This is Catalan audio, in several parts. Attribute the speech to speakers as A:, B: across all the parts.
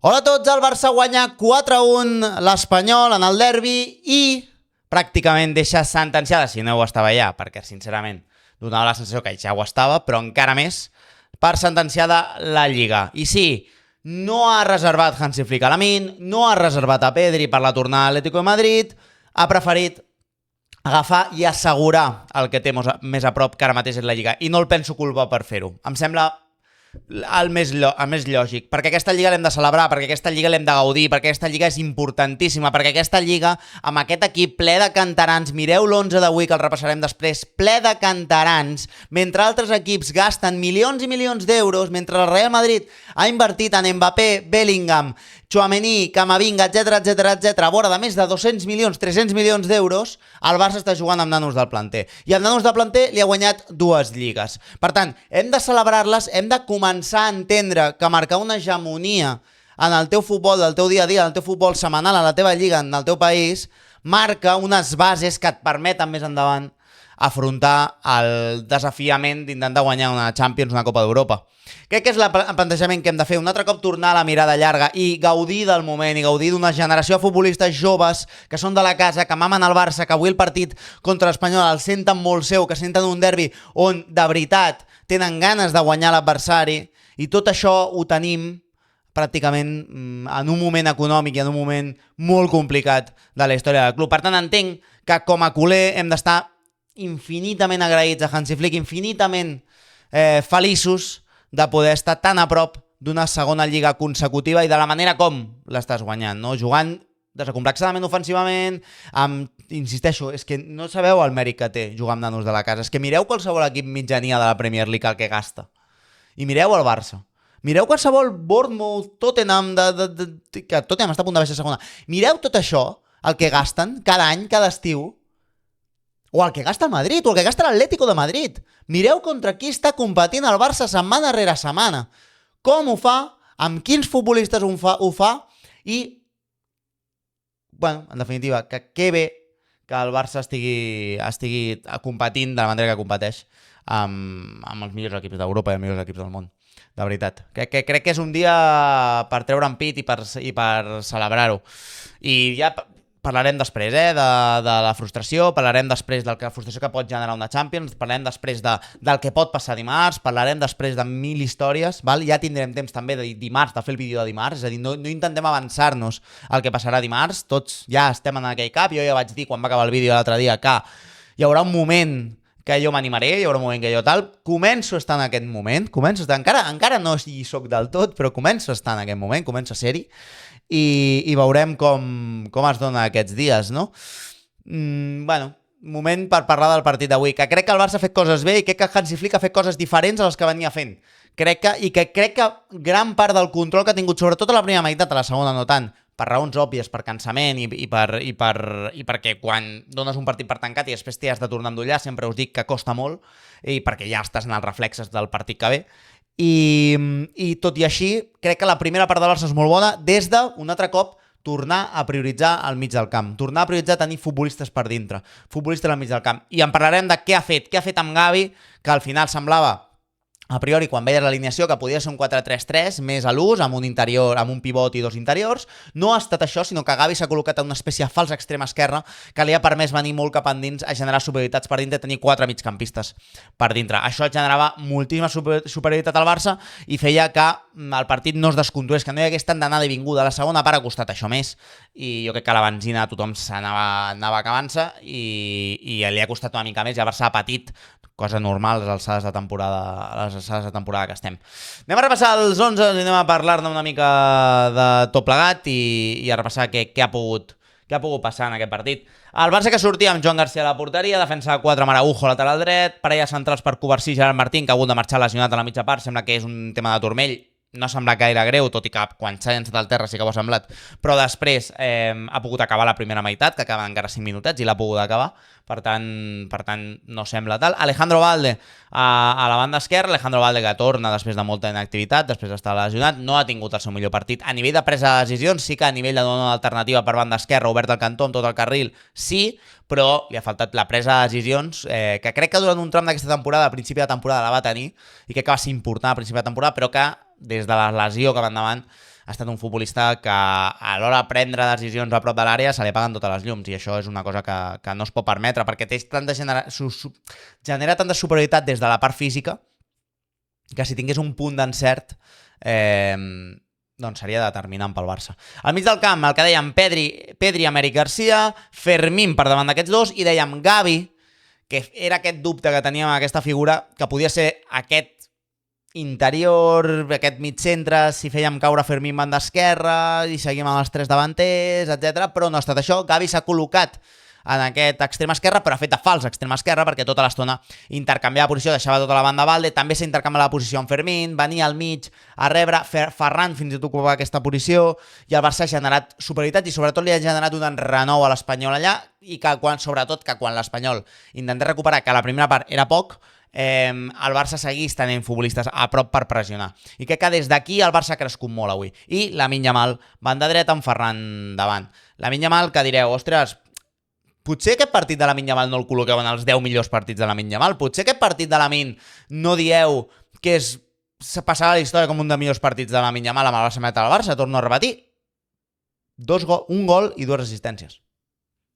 A: Hola a tots, el Barça guanya 4-1 l'Espanyol en el derbi i pràcticament deixa sentenciada, si no ho estava ja, perquè sincerament donava la sensació que ja ho estava, però encara més, per sentenciada la Lliga. I sí, no ha reservat Hansi Flick a Lamine, no ha reservat a Pedri per la tornada a Atlético de Madrid, ha preferit agafar i assegurar el que té més a prop que ara mateix és la Lliga. I no el penso culpar per fer-ho. Em sembla el més lògic, perquè aquesta Lliga l'hem de celebrar, perquè aquesta Lliga l'hem de gaudir, perquè aquesta Lliga és importantíssima, perquè aquesta Lliga, amb aquest equip ple de canterans, mireu l'11 d'avui que el repassarem després, ple de canterans, mentre altres equips gasten milions i milions d'euros, mentre el Real Madrid ha invertit en Mbappé, Bellingham, Tchouaméni, Camavinga, etc, a vora de més de 200 milions, 300 milions d'euros, el Barça està jugant amb nanos del planter. I el nanos del planter li ha guanyat 2 lligues. Per tant, hem de celebrar-les, hem de començar a entendre que marcar una hegemonia en el teu futbol, del teu dia a dia, en el teu futbol setmanal, a la teva lliga, en el teu país, marca unes bases que et permeten més endavant afrontar el desafiament d'intentar guanyar una Champions, una Copa d'Europa. Crec que és el plantejament que hem de fer, un altre cop tornar a la mirada llarga i gaudir del moment i gaudir d'una generació de futbolistes joves que són de la casa, que mamen el Barça, que avui el partit contra l'Espanyol el senten molt seu, que senten un derbi on de veritat tenen ganes de guanyar l'adversari, i tot això ho tenim pràcticament en un moment econòmic i en un moment molt complicat de la història del club. Per tant, entenc que com a culer hem d'estar infinitament agraïts a Hansi Flick, infinitament feliços de poder estar tan a prop d'una segona lliga consecutiva i de la manera com l'estàs guanyant, no? Jugant desacomplexadament ofensivament, insisteixo, és que no sabeu el mèrit que té jugar amb nanos de la casa, és que mireu qualsevol equip mitjania de la Premier League el que gasta, i mireu el Barça, mireu qualsevol Bournemouth, Tottenham, que Tottenham està a punt de baixar segona, mireu tot això, el que gasten cada any, cada estiu, o el que gasta el Madrid, o el que gasta l'Atlético de Madrid. Mireu contra qui està competint el Barça setmana rere setmana. Com ho fa, amb quins futbolistes ho fa, i, bueno, en definitiva, que bé que el Barça estigui competint de la manera que competeix amb els millors equips d'Europa i els millors equips del món. De veritat. Crec que és un dia per treure en pit i per celebrar-ho. I ja parlarem després de la frustració, parlarem després de la frustració que pot generar una Champions, parlarem després del que pot passar dimarts, parlarem després de 1000 històries, val? Ja tindrem temps també de dimarts, de fer el vídeo de dimarts, és a dir, no intentem avançar-nos al que passarà dimarts, tots ja estem en aquell cap, jo ja vaig dir quan va acabar el vídeo l'altre dia que hi haurà un moment que jo m'animaré, hi haurà un moment que jo tal, començo a estar en aquest moment, encara no hi soc del tot, però començo a estar en aquest moment, començo a ser-hi, i veurem com es dona aquests dies, no? Bueno, moment per parlar del partit d'avui, que crec que el Barça ha fet coses bé i crec que Hansi Flick ha fet coses diferents a les que venia fent. Crec que gran part del control que ha tingut, sobretot a la primera meitat, a la segona no tant, per raons òbvies, per cansament i perquè quan dones un partit per tancat i després t'hi has de tornar a endollar, sempre us dic que costa molt, i perquè ja estàs en els reflexes del partit que ve. I tot i així, crec que la primera part del Barça és molt bona des de, un altre cop, tornar a prioritzar al mig del camp, tornar a prioritzar tenir futbolistes per dintre, futbolistes al mig del camp. I en parlarem de què ha fet amb Gavi, que al final semblava, a priori, quan veies l'alineació, que podia ser un 4-3-3 més a l'ús, amb un interior, amb un pivot i 2 interiors. No ha estat això, sinó que Gavi s'ha col·locat en una espècie de fals extrem esquerra que li ha permès venir molt cap endins a generar superioritats per dintre i tenir 4 migcampistes per dintre. Això generava moltíssima superioritat al Barça i feia que el partit no es descontrolés, que no hi hagués tant d'anada i vinguda. La segona part ha costat això més i jo crec que la benzina a tothom s'anava acabant-se i li ha costat una mica més i el Barça ha patit, cosa normal a les alçades de temporada que estem. Anem a repassar els 11 i anem a parlar-ne una mica de tot plegat i a repassar què ha pogut passar en aquest partit. El Barça que sortia amb Joan Garcia a la porteria, defensa 4 amb Araujo lateral dret, parelles centrals per Covarsí i Gerard Martín, que ha hagut de marxar lesionat a la mitja part, sembla que és un tema de turmell, no ha semblat gaire greu, tot i que quan s'ha llançat al terra sí que ho ha semblat, però després ha pogut acabar la primera meitat, que acaba encara 5 minutets i l'ha pogut acabar, per tant no sembla tal. Alejandro Balde a la banda esquerra, Alejandro Balde que torna després de molta inactivitat, després d'estar lesionat, no ha tingut el seu millor partit. A nivell de presa de decisions, sí que a nivell de donar una alternativa per banda esquerra, obert al cantó amb tot el carril, sí, però li ha faltat la presa de decisions, que crec que durant un tram d'aquesta temporada, a principi de temporada la va tenir, i crec que va ser important a principi de temporada, però que des de la lesió que va endavant ha estat un futbolista que a l'hora de prendre decisions a prop de l'àrea se li apaguen totes les llums, i això és una cosa que no es pot permetre, perquè genera tanta superioritat des de la part física que si tingués un punt d'encert doncs seria determinant pel Barça. Al mig del camp, el que dèiem, Pedri, Améric Garcia, Fermín per davant d'aquests dos, i dèiem Gavi, que era aquest dubte que teníem amb aquesta figura, que podia ser aquest interior, aquest mig centre, si fèiem caure Fermín banda esquerra i seguim amb els tres davanters, etc. Però no ha estat això. Gavi s'ha col·locat en aquest extrem esquerre, però ha fet de fals extrem esquerre, perquè tota l'estona intercanviava posició, deixava tota la banda a Valde, també s'ha intercanviat la posició amb Fermín, venia al mig a rebre, Ferran fins i tot ocupava aquesta posició, i el Barça ha generat superioritat i sobretot li ha generat un renou a l'Espanyol allà, i que sobretot quan l'Espanyol intenta recuperar, que la primera part era poc, el Barça seguís tenint futbolistes a prop per pressionar. I crec que des d'aquí el Barça ha crescut molt avui. I Lamine Yamal, banda dreta amb Ferran davant. Lamine Yamal, que direu, ostres, potser aquest partit de Lamine Yamal no el col·loqueu en els 10 millors partits de Lamine Yamal. Potser aquest partit de Lamine no dieu que passarà a la història com un dels millors partits de Lamine Yamal amb el Barça del Barça. Torno a repetir. Un gol i 2 assistències.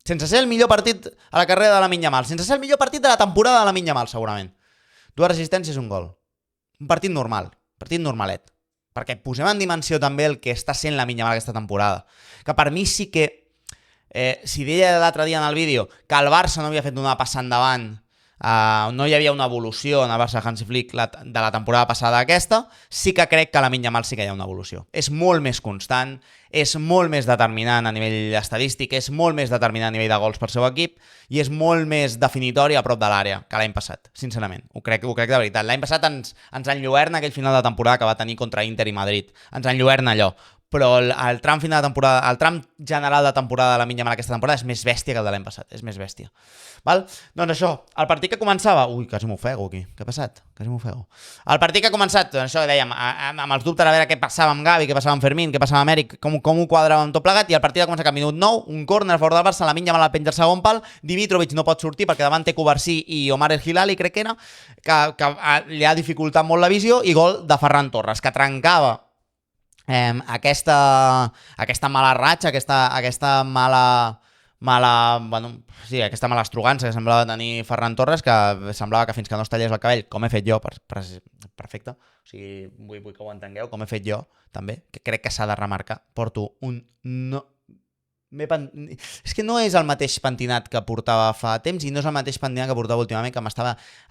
A: Sense ser el millor partit a la carrera de Lamine Yamal. Sense ser el millor partit de la temporada de Lamine Yamal, segurament. 2 assistències i un gol. Un partit normal. Partit normalet. Perquè posem en dimensió també el que està sent Lamine Yamal aquesta temporada. Que per mi sí que si deia l'altre dia en el vídeo que el Barça no havia fet una passa endavant, no hi havia una evolució en el Barça de Hansi Flick de la temporada passada a aquesta, sí que crec que a Lamine Yamal sí que hi ha una evolució. És molt més constant, és molt més determinant a nivell estadístic, és molt més determinant a nivell de gols per seu equip i és molt més definitori a prop de l'àrea que l'any passat, sincerament. Ho crec de veritat. L'any passat ens enlluerna aquell final de temporada que va tenir contra Inter i Madrid. Ens enlluerna allò. Però el tram final de temporada, el tram general de temporada de Lamine Yamal aquesta temporada és més bèstia que el de l'any passat, és més bèstia. Val? Doncs això, el partit que començava... Ui, quasi m'ofego aquí, què ha passat? Quasi m'ofego. El partit que ha començat, doncs això dèiem, amb els dubtes a veure què passava amb Gavi, què passava amb Fermín, què passava amb Amèric, com ho quadraven tot plegat, i el partit ha començat a minut 9, un córner a favor del Barça, Lamine Yamal al penja al segon pal, Dimitrovic no pot sortir perquè davant té Covarsí i Omar El Hilali, crec que era, que li ha dificultat molt la visió, i gol de Ferran Torres, que trencava aquesta mala ratxa, aquesta mala estrogança que semblava tenir Ferran Torres, que semblava que fins que no es tallés el cabell, com he fet jo, perfecte, o sigui, vull que ho entengueu, com he fet jo, també, que crec que s'ha de remarcar, porto un... És que no és el mateix pentinat que portava fa temps i no és el mateix pentinat que portava últimament, que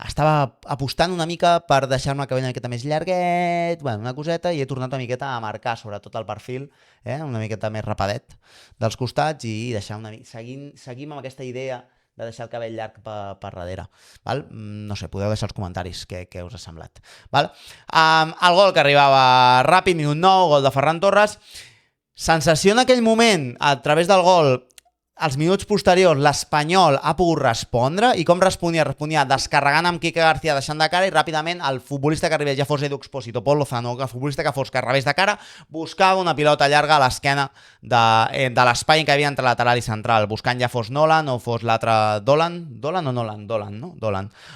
A: estava apostant una mica per deixar-me el cabell una miqueta més llarguet, una coseta, i he tornat una miqueta a marcar sobretot el perfil, una miqueta més rapadet dels costats, i deixar seguim amb aquesta idea de deixar el cabell llarg per darrere. Val? No sé, podeu deixar els comentaris què us ha semblat. Val? El gol que arribava ràpid, minut 9, gol de Ferran Torres. Sensació en aquell moment, a través del gol, als minuts posteriors, l'Espanyol ha pogut respondre, i com responia? Responia descarregant amb Quique García, deixant de cara, i ràpidament el futbolista que arribés, ja fos Edu Expósito, Pol Lozano, el futbolista que fos que arribés de cara, buscava una pilota llarga a l'esquena de l'espai que havia entre lateral i central, buscant ja fos Nolan o fos l'altre Dolan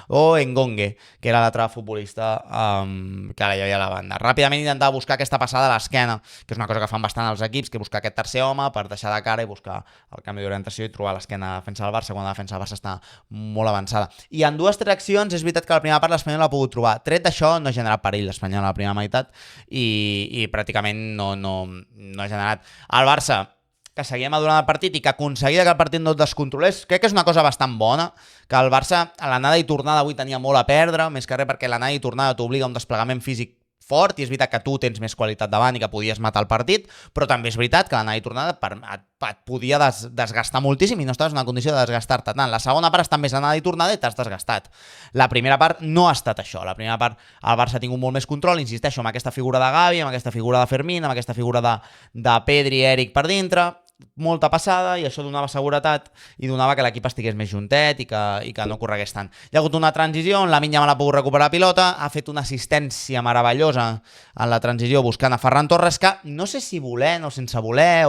A: o Engongue, que era l'altre futbolista que hi havia a la banda. Ràpidament intentava buscar aquesta passada a l'esquena, que és una cosa que fan bastant els equips, que buscar aquest tercer home per deixar de cara i buscar el canvi d'orientació i trobar l'esquena a defensa del Barça quan la defensa del Barça està molt avançada. I en 2-3 accions és veritat que la primera part l'Espanyol l'ha pogut trobar. Tret d'això, no ha generat perill l'Espanyol a la primera meitat i pràcticament no ha generat. El Barça, que seguia madurant el partit i que aconseguia que el partit no es descontrolés, crec que és una cosa bastant bona, que el Barça a l'anada i tornada avui tenia molt a perdre, més que res perquè l'anada i tornada t'obliga a un desplegament físic fort, i és veritat que tu tens més qualitat davant i que podies matar el partit, però també és veritat que l'anada i tornada et podia desgastar moltíssim i no estaves en una condició de desgastar-te tant. La segona part està més anada i tornada i t'has desgastat. La primera part no ha estat això. La primera part el Barça ha tingut molt més control, insisteixo, amb aquesta figura de Gavi, amb aquesta figura de Fermín, amb aquesta figura de Pedri i Eric per dintre, molta passada, i això donava seguretat i donava que l'equip estigués més juntet i que no corregués tant. Hi ha hagut una transició on Lamine Yamal ha pogut recuperar la pilota, ha fet una assistència meravellosa en la transició buscant a Ferran Torres, que no sé si voler o sense voler,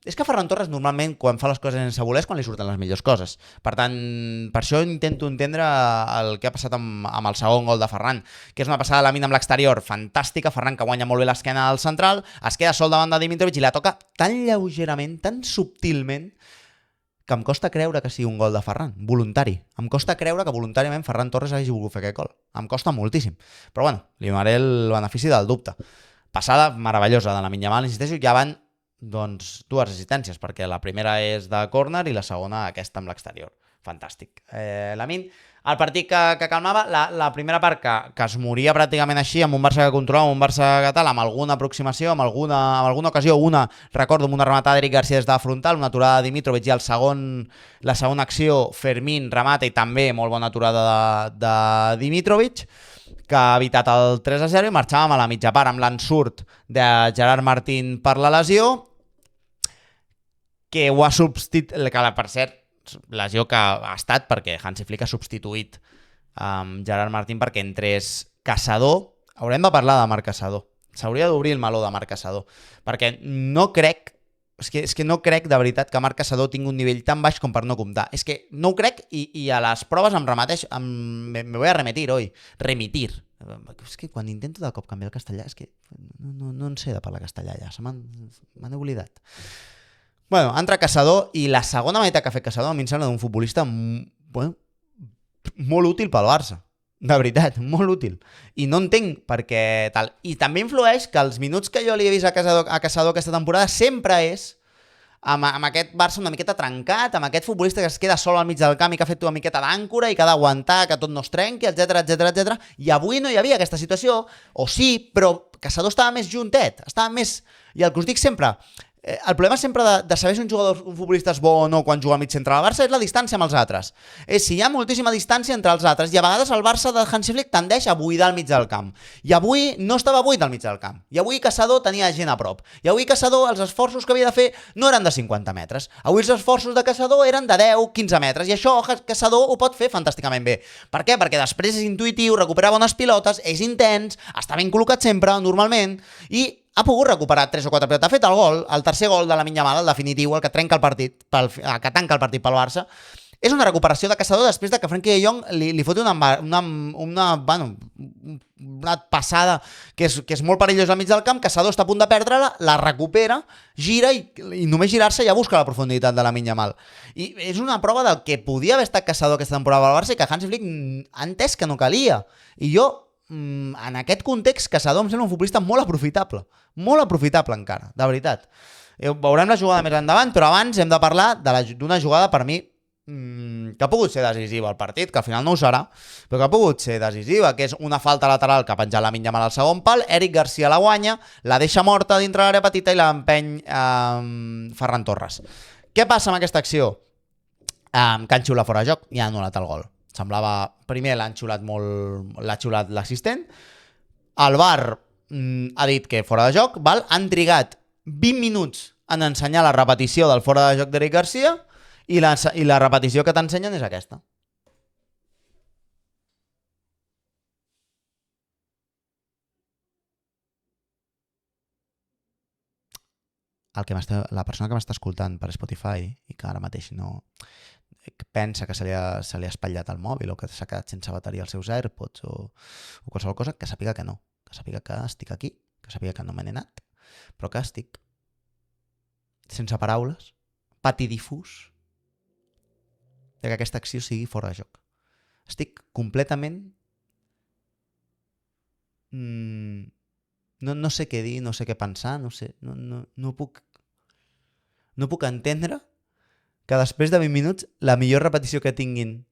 A: És que Ferran Torres normalment quan fa les coses sense voler és quan li surten les millors coses. Per tant, per això intento entendre el que ha passat amb el segon gol de Ferran, que és una passada de Lamine amb l'exterior fantàstica, Ferran que guanya molt bé l'esquena al central, es queda sol davant de Dimitrovic i la toca tan lleugerament, tan subtilment, que em costa creure que sigui un gol de Ferran, voluntari. Em costa creure que voluntàriament Ferran Torres hagi volgut fer aquest gol. Em costa moltíssim. Però bueno, li donaré el benefici del dubte. Passada meravellosa de Lamine Yamal, insisteixo, ja van doncs, dues assistències, perquè la primera és de córner i la segona aquesta amb l'exterior. Fantàstic. Lamine, el partit que calmava, la primera part que es moria pràcticament així, amb un Barça que controlava, amb un Barça que tal, amb alguna aproximació, amb alguna ocasió, recordo amb una rematada d'Eric Garcia des de frontal, una aturada de Dimitrovic i la segona acció, Fermín remata i també molt bona aturada de Dimitrovic, que ha evitat el 3-0 i marxàvem a la mitja part amb l'ensurt de Gerard Martín per la lesió, que ho ha substituït, que per cert, lesió que ha estat perquè Hansi Flick ha substituït Gerard Martín perquè entrés Caçador. Haurem de parlar de Marc Caçador. S'hauria d'obrir el meló de Marc Caçador, perquè no crec, és que no crec de veritat que Marc Caçador tingui un nivell tan baix com per no comptar. És que no ho crec i a les proves em remeteix, me voy a remitir hoy. Remitir. És que quan intento de cop canviar el castellà és que no en sé de parlar castellà ja, m'han oblidat. Bueno, entra Caçador i la segona meitat que ha fet Caçador a mi em sembla d'un futbolista molt útil pel Barça. De veritat, molt útil. I no entenc per què tal. I també influeix que els minuts que jo li he vist a Caçador aquesta temporada sempre és amb aquest Barça una miqueta trencat, amb aquest futbolista que es queda sol al mig del camp i que ha fet una miqueta d'àncora i que ha d'aguantar, que tot no es trenqui, etc. I avui no hi havia aquesta situació, o sí, però Caçador estava més juntet, estava més... I el que us dic sempre... El problema sempre de saber si un futbolista és bo o no quan juga al mig centre del Barça és la distància amb els altres. És si hi ha moltíssima distància entre els altres i a vegades el Barça de Hansi Flick tendeix a buidar al mig del camp. I avui no estava buit al mig del camp. I avui Caçador tenia gent a prop. I avui Caçador els esforços que havia de fer no eren de 50 metres. Avui els esforços de Caçador eren de 10-15 metres. I això Caçador ho pot fer fantàsticament bé. Per què? Perquè després és intuïtiu, recupera bones pilotes, és intens, està ben col·locat sempre, normalment, i ha pogut recuperar 3 o 4 pilotes. Ha fet el gol, el tercer gol de Lamine Yamal, el definitiu, el que trenca el partit, que tanca el partit pel Barça. És una recuperació de Caçador després de que Frenkie de Jong li foti una passada que és molt perillosa al mig del camp. Caçador està a punt de perdre-la, la recupera, gira i només girar-se ja busca la profunditat de Lamine Yamal. I és una prova del que podia haver estat Caçador aquesta temporada al Barça i que Hansi Flick ha entès que no calia. I jo, en aquest context, Caçador em sembla un futbolista molt aprofitable encara, de veritat. Veurem la jugada més endavant, però abans hem de parlar d'una jugada per mi que ha pogut ser decisiva al partit, que al final no ho serà, però que ha pogut ser decisiva, que és una falta lateral que ha penjat Lamine Yamal al segon pal, Eric Garcia la guanya, la deixa morta dintre l'àrea petita i l'empeny Ferran Torres. Què passa amb aquesta acció? Que han xiulat fora de joc i ha anul·lat el gol. Semblava, primer l'ha xiulat l'assistent, el VAR ha dit que fora de joc, han trigat 20 minuts en ensenyar la repetició del fora de joc d'Eric Garcia i la repetició que t'ensenyen és aquesta. La persona que m'està escoltant per Spotify i que ara mateix no pensa que se li ha espatllat el mòbil o que s'ha quedat sense bateria als seus AirPods o qualsevol cosa, que sàpiga que no, que sàpiga que estic aquí, que sàpiga que no me n'he anat, però que estic sense paraules, patidifús de que aquesta acció sigui fora de joc. Estic completament... No sé què dir, no sé què pensar, no puc entendre que després de 20 minuts la millor repetició que tinguin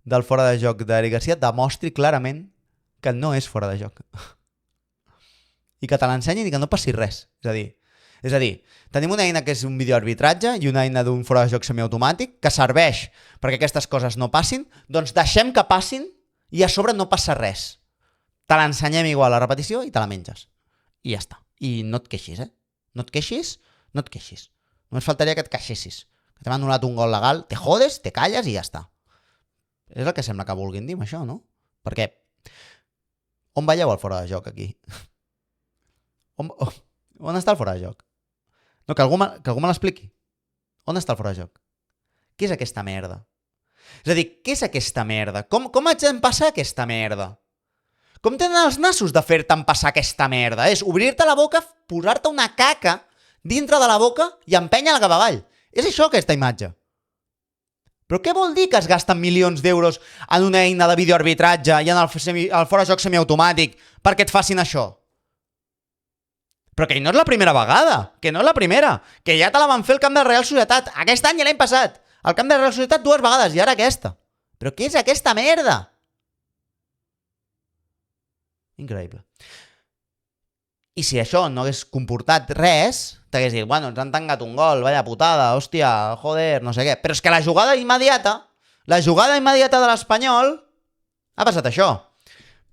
A: del fora de joc d'Eric Garcia demostri clarament que no és fora de joc. I que te l'ensenyin i que no passi res. És a dir, tenim una eina que és un videoarbitratge i una eina d'un fora de joc semiautomàtic que serveix perquè aquestes coses no passin, doncs deixem que passin i a sobre no passa res. Te l'ensenyem igual a la repetició i te la menges. I ja està. I no et queixis, No et queixis. Només faltaria que et queixessis. Que t'hem anul·lat un gol legal, te jodes, te calles i ja està. És el que sembla que vulguin dir amb això, no? Perquè on veieu el fora de joc aquí? On està el fora de joc? No, que algú me l'expliqui. On està el fora de joc? Què és aquesta merda? És a dir, què és aquesta merda? Com haig d'empassar aquesta merda? Com tenen els nassos de fer-te empassar aquesta merda? És obrir-te la boca, posar-te una caca dintre de la boca i empènyer-la cap avall. És això, aquesta imatge. Però què vol dir que es gasten milions d'euros en una eina de videoarbitratge i en el fora de joc semiautomàtic perquè et facin això? Però que no és la primera vegada, que no és la primera, que ja te la van fer al camp de Real Societat, aquest any i l'any passat, al camp de Real Societat 2 vegades i ara aquesta. Però què és aquesta merda? Increïble. I si això no hagués comportat res, t'hagués dit, bueno, ens han tancat un gol, vaya putada, hòstia, joder, no sé què. Però és que la jugada immediata de l'Espanyol ha passat això.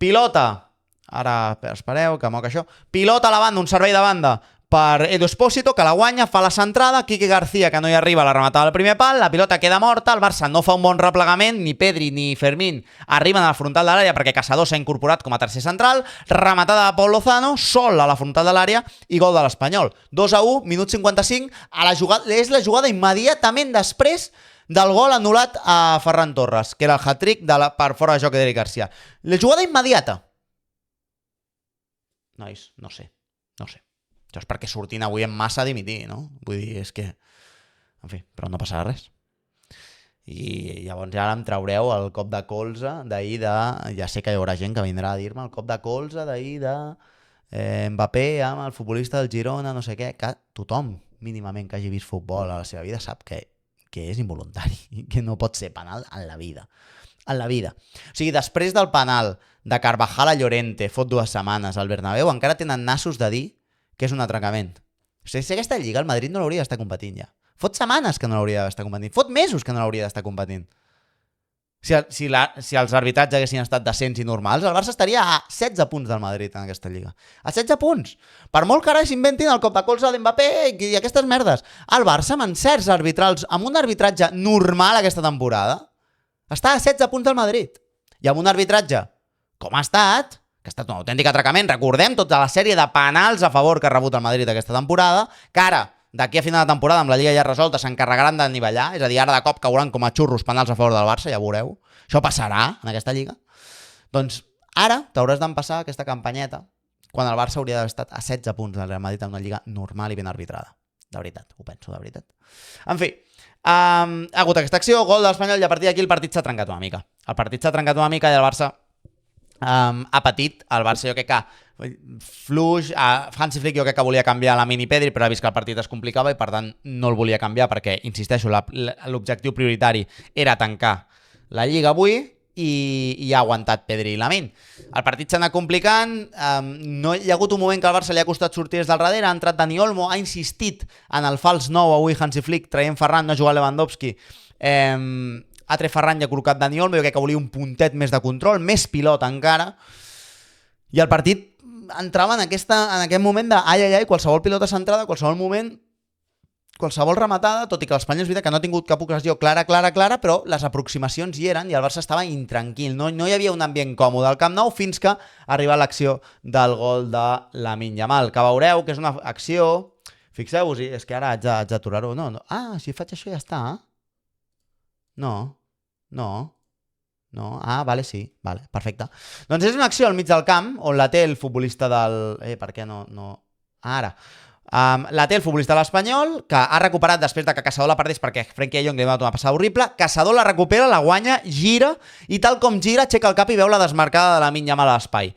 A: Pilota. Ara, espereu, que moc això. Pilota a la banda, un servei de banda per Edu Espósito, que la guanya, fa la centrada, Quique García, que no hi arriba, la rematada al primer pal, la pilota queda morta, el Barça no fa un bon replegament, ni Pedri ni Fermín arriben a la frontal de l'àrea perquè Caçador s'ha incorporat com a tercer central, rematada de Pol Lozano, sol a la frontal de l'àrea i gol de l'Espanyol. 2-1, minut 55, és la jugada immediatament després del gol anul·lat a Ferran Torres, que era el hat-trick per fora de joc d'Eric García. La jugada immediata. Nois, no sé. Això és perquè sortint avui en massa a dimitir, no? Vull dir, és que... En fi, però no passarà res. I llavors ara em traureu el cop de colze d'ahir de... Ja sé que hi haurà gent que vindrà a dir-me el cop de colze d'ahir de Mbappé amb el futbolista del Girona, no sé què, que tothom mínimament que hagi vist futbol a la seva vida sap que és involuntari i que no pot ser penal en la vida. En la vida. O sigui, després del penal de Carvajal a Llorente fot 2 setmanes al Bernabéu, encara tenen nassos de dir que és un atracament. O sigui, si aquesta lliga el Madrid no l'hauria d'estar competint ja. Fot setmanes que no l'hauria d'estar competint. Fot mesos que no l'hauria d'estar competint. Si els arbitratges haguessin estat decents i normals, el Barça estaria a 16 punts del Madrid en aquesta lliga. A 16 punts. Per molt que ara s'inventin el cop de colze d'Mbappé i aquestes merdes. El Barça, amb encerts arbitrals, amb un arbitratge normal aquesta temporada, està a 16 punts del Madrid. I amb un arbitratge com ha estat, que ha estat un autèntic atracament, recordem tota la sèrie de penals a favor que ha rebut el Madrid aquesta temporada, que ara, d'aquí a final de temporada, amb la Lliga ja resolta, s'encarregaran d'anivellar, és a dir, ara de cop cauran com a xurros penals a favor del Barça, ja veureu. Això passarà en aquesta Lliga. Doncs ara t'hauràs d'empassar aquesta campanyeta quan el Barça hauria d'haver estat a 16 punts del Real Madrid en una Lliga normal i ben arbitrada. De veritat, ho penso, de veritat. En fi, ha hagut aquesta acció, gol de l'Espanyol, i a partir d'aquí el partit s'ha trencat una mica. El partit s'ha trencat una mica i el Barça ha patit. El Barça jo crec que fluix, Hansi Flick jo crec que volia canviar la mini Pedri, però ha vist que el partit es complicava i per tant no el volia canviar perquè, insisteixo, l'objectiu prioritari era tancar la Lliga avui i ha aguantat Pedri i Lamine. El partit s'ha anat complicant, no hi ha hagut un moment que al Barça li ha costat sortir des del darrere, ha entrat Dani Olmo, ha insistit en el fals 9 avui Hansi Flick, traient Ferran, no ha jugat Lewandowski, ha tret Ferran i ha col·locat Dani Olmo, jo crec que volia un puntet més de control, més pilot encara, i el partit entrava en aquest moment de ai, qualsevol pilota centrada, qualsevol moment, qualsevol rematada, tot i que l'Espanyol és veritat que no ha tingut cap ocasió clara, però les aproximacions hi eren i el Barça estava intranquil, no hi havia un ambient còmode al Camp Nou fins que arriba l'acció del gol de Lamine Yamal, que veureu que és una acció, fixeu-vos-hi, és que ara haig d'aturar-ho, no, si faig això ja està, vale, sí, vale, perfecte. Doncs és una acció al mig del camp on la té el futbolista del... per què no... Ara. La té el futbolista de l'Espanyol, que ha recuperat després de que Caçador la perdés perquè Frenkie de Jong li ha donat una passada horrible. Caçador la recupera, la guanya, gira, i tal com gira, aixeca el cap i veu la desmarcada de Lamine Yamal a l'espai.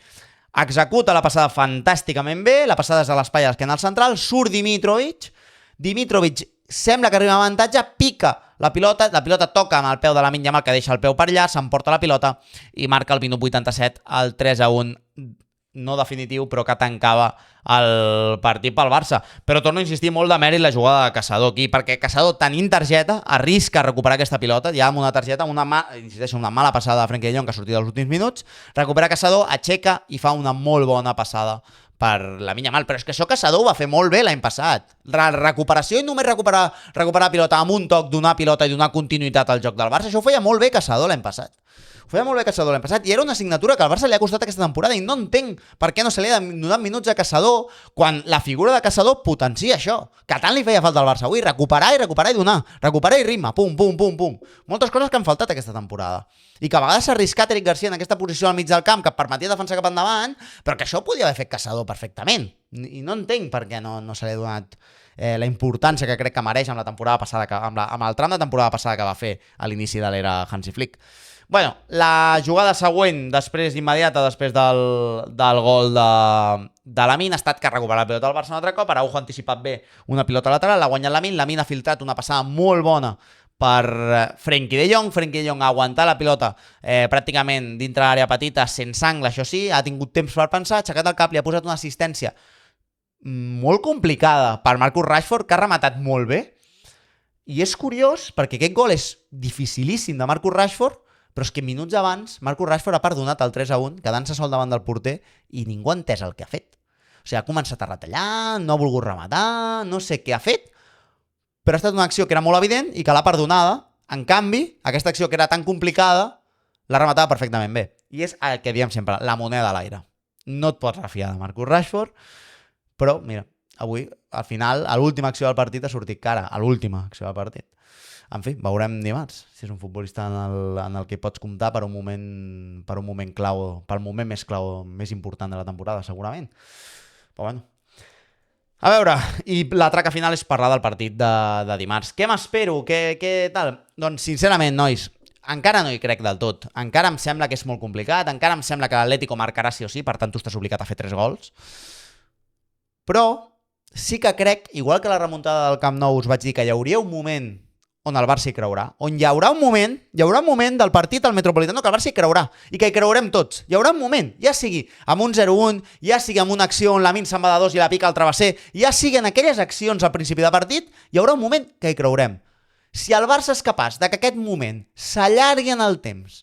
A: Executa la passada fantàsticament bé, la passada és a l'espai a l'esquena al central, surt Dimitrovic sembla que arriba a avantatge, pica la pilota toca amb el peu de Lamine Yamal, que deixa el peu per allà, s'emporta la pilota i marca el minut 87 el 3-1, no definitiu, però que tancava el partit pel Barça. Però torno a insistir, molt de mèrit la jugada de Caçador aquí, perquè Caçador, tenint targeta, arrisca recuperar aquesta pilota, ja amb una targeta, una mala passada de Frenkie de Jong que ha sortit als últims minuts, recupera Caçador, aixeca i fa una molt bona passada per Lamine Yamal, però és que això Caçador ho va fer molt bé l'any passat. La recuperació i només recuperar pilota amb un toc, donar pilota i donar continuïtat al joc del Barça, això ho feia molt bé Caçador l'any passat. Ho feia molt bé Caçador l'any passat i era una assignatura que al Barça li ha costat aquesta temporada i no entenc per què no se li ha donat minuts a Caçador quan la figura de Caçador potencia això, que tant li feia falta al Barça avui, recuperar i donar, recuperar i ritme, pum, pum, pum, pum. Moltes coses que han faltat aquesta temporada. I que a vegades s'ha arriscat Eric Garcia en aquesta posició al mig del camp que et permetia defensar cap endavant, però que això ho podia haver fet Caçador perfectament. I no entenc per què no se li ha donat la importància que crec que mereix amb la temporada passada, amb el tram de temporada passada que va fer a l'inici de l'era Hansi Flick. Bueno, la jugada següent, immediata després del gol de Lamine, ha estat que recupera la pilota del Barça un altre cop. Araujo ha anticipat bé una pilota lateral, l'ha guanyat Lamine ha filtrat una passada molt bona per Frenkie de Jong ha aguantat la pilota pràcticament dintre l'àrea petita, sense angle, això sí, ha tingut temps per pensar, ha aixecat el cap, li ha posat una assistència molt complicada per Marcus Rashford, que ha rematat molt bé, i és curiós perquè aquest gol és dificilíssim de Marcus Rashford, però és que minuts abans Marcus Rashford ha perdonat el 3-1, quedant-se sol davant del porter, i ningú ha entès el que ha fet. O sigui, ha començat a retallar, no ha volgut rematar, no sé què ha fet, però ha estat una acció que era molt evident i que l'ha perdonada. En canvi, aquesta acció que era tan complicada l'ha rematada perfectament bé. I és el que diem sempre, la moneda a l'aire. No et pots refiar de Marcus Rashford, però, mira, avui, al final, a l'última acció del partit ha sortit cara, a l'última acció del partit. En fi, veurem dimarts si és un futbolista en el que pots comptar per un moment clau, pel moment més clau, més important de la temporada, segurament. Però bueno. A veure, i la traca final és parlar del partit de dimarts. Què m'espero? Què tal? Doncs, sincerament, nois, encara no hi crec del tot. Encara em sembla que és molt complicat, encara em sembla que l'Atlético marcarà sí o sí, per tant tu estàs obligat a fer 3 gols. Però sí que crec, igual que la remuntada del Camp Nou us vaig dir que hi hauria un moment on el Barça hi creurà, on hi haurà un moment del partit al Metropolitano que el Barça hi creurà, i que hi creurem tots. Hi haurà un moment, ja sigui amb un 0-1, ja sigui amb una acció on Lamine se'n va de 2 i la pica al travesser, ja sigui en aquelles accions al principi de partit, hi haurà un moment que hi creurem. Si el Barça és capaç de que aquest moment s'allargui en el temps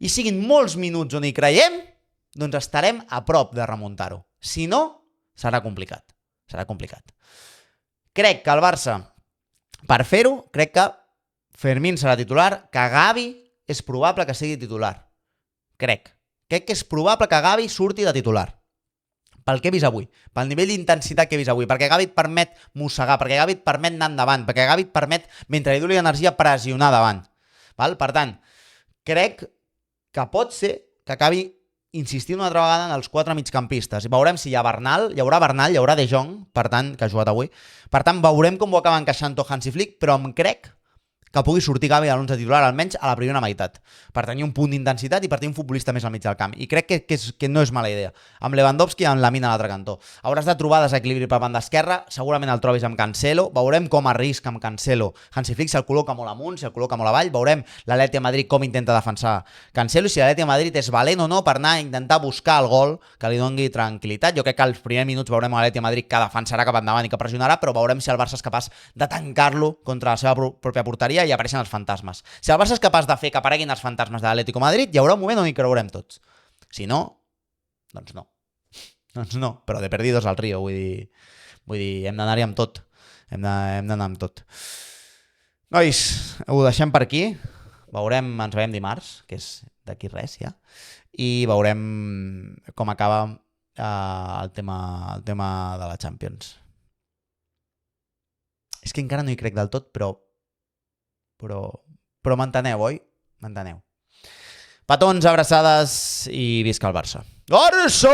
A: i siguin molts minuts on hi creiem, doncs estarem a prop de remuntar-ho. Si no, serà complicat. Serà complicat. Crec que el Barça, per fer-ho, crec que Fermín serà titular, que Gavi és probable que sigui titular. Crec que és probable que Gavi surti de titular. Pel que he vist avui, pel nivell d'intensitat que he vist avui, perquè Gavi et permet mossegar, perquè Gavi et permet anar endavant, perquè Gavi et permet, mentre li duri energia, pressionar davant. Val? Per tant, crec que pot ser que acabi insistir una altra vegada en els 4 migcampistes. I veurem si hi haurà Bernal, hi haurà De Jong, per tant, que ha jugat avui. Per tant, veurem com ho acaba encaixant Hansi Flick, però em crec que pugui sortir Gavi a l'11 titular, almenys a la primera meitat, per tenir un punt d'intensitat i per tenir un futbolista més al mig del camp. I crec que no és mala idea. Amb Lewandowski i amb Lamine a l'altre cantó. Hauràs de trobar desequilibri per banda esquerra, segurament el trobis amb Cancelo, veurem com arrisca amb Cancelo. Hansi Flick se'l col·loca molt amunt, se'l col·loca molt avall, veurem l'Atleti de Madrid com intenta defensar Cancelo i si l'Atleti de Madrid és valent o no per anar a intentar buscar el gol que li doni tranquil·litat. Jo crec que als primers minuts veurem l'Atleti de Madrid que defensarà cap endavant i que pressionarà, però veurem si el Barça és capaç de tancar-lo contra la seva pròpia porteria i apareixen els fantasmes. Si el Barça és capaç de fer que apareguin els fantasmes de l'Atlético de Madrid, hi haurà un moment on hi creurem tots. Si no, doncs no. Doncs no, però de perdidos al río, vull dir, hem d'anar-hi amb tot. Hem d'anar amb tot. Nois, ho deixem per aquí. Ens veiem dimarts, que és d'aquí res ja, i veurem com acaba el tema de la Champions. És que encara no hi crec del tot, però m'enteneu, oi? M'enteneu. Petons, abraçades i visca el Barça. Barça!